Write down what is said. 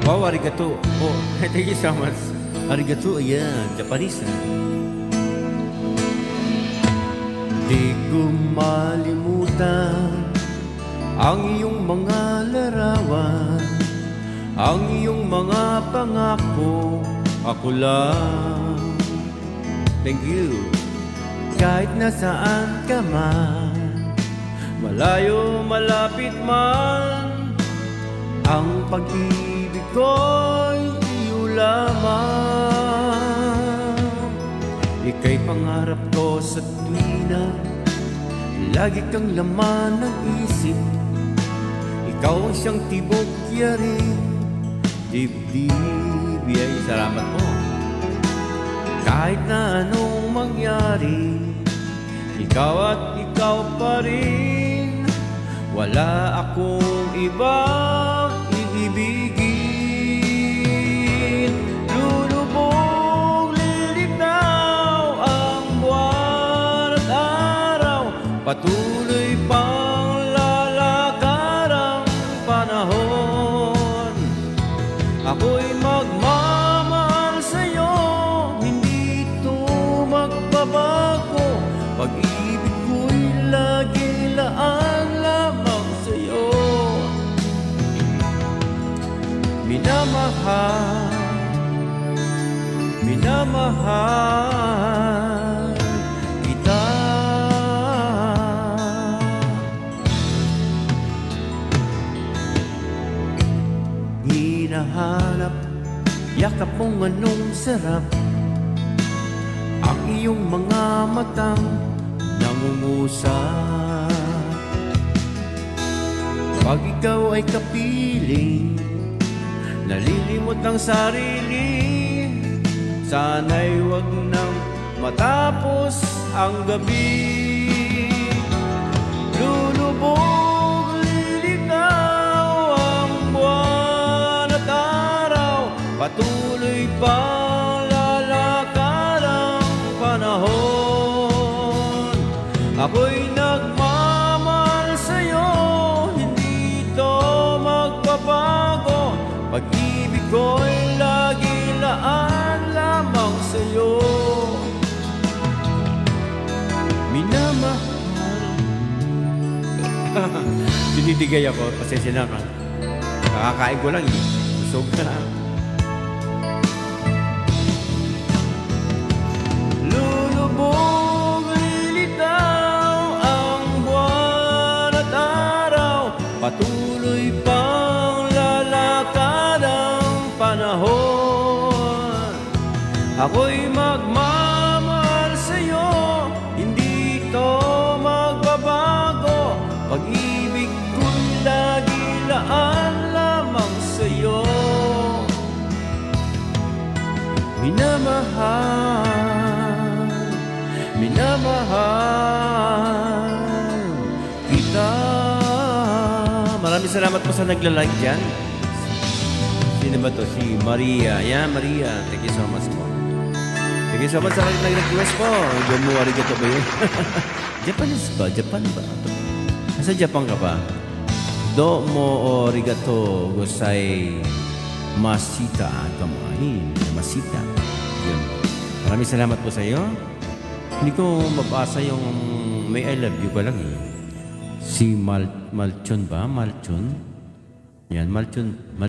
Wow, arigato. Oh, thank you so much. Arigato, yeah, Japanese. Di ko malimutan ang iyong mga larawan, ang iyong mga pangako, ako lang. Thank you. Kahit nasaan ka man, malayo, malapit man, ang pag-ibig ko'y iyo lamang. Ika'y pangarap ko sa tuwina, lagi kang laman ng isip. Ikaw ang siyang tibok yaring dibdib. Ay, salamat po. Kahit na anong mangyari, ikaw at ikaw pa rin. Wala akong ibang iibigin. Lulubog, lilitaw ang buwan at araw, patuloy pang lalakad ang panahon. Ako'y magmamahal sa'yo, hindi ito magbabago. Pag-ibig ko'y lagi laan lamang sa'yo. Minamahal, minamahal kita. Hinahanap, yakap mong anong sarap, ang iyong mga matang nangungusap. Pag ikaw ay kapiling, nalilimot ang sarili, sana'y wag nang matapos ang gabi. Lulubog, lilitaw ang buwan at araw, patuloy pang lalakad ang panahon. Ako'y nagmamahal sa'yo, hindi ito magbabago. Pag-ibig ko'y lagi laan lamang sa'yo. Minamahal. Dinidigay ako, pasensya na ka. Kakakain ko lang eh. Busog na. Lulubog, lilitaw ang buwan at araw, patuloy pang lalakad ang panahon. Ako'y magmamahal sa'yo, hindi ito magbabago. Pag-ibig ko'y lagi laan lamang sa'yo. Minamahal, minamahal kita. Maraming salamat po sa nagla-like dyan. Sino ba to? Si Maria. Yeah, Maria. Thank you so much po. Thank you so much sa nag-request po. Doon mo, arigato ba yun? Japanese ba? Japan ba? Nasa Japan ka ba? Domo arigato gozai masita kamain. Masita. Yun. Maraming salamat po sa iyo. Hindi ko mabasa yung may I love you ka lang eh. Si Malchon ba? Malchon? Yan, Malchon.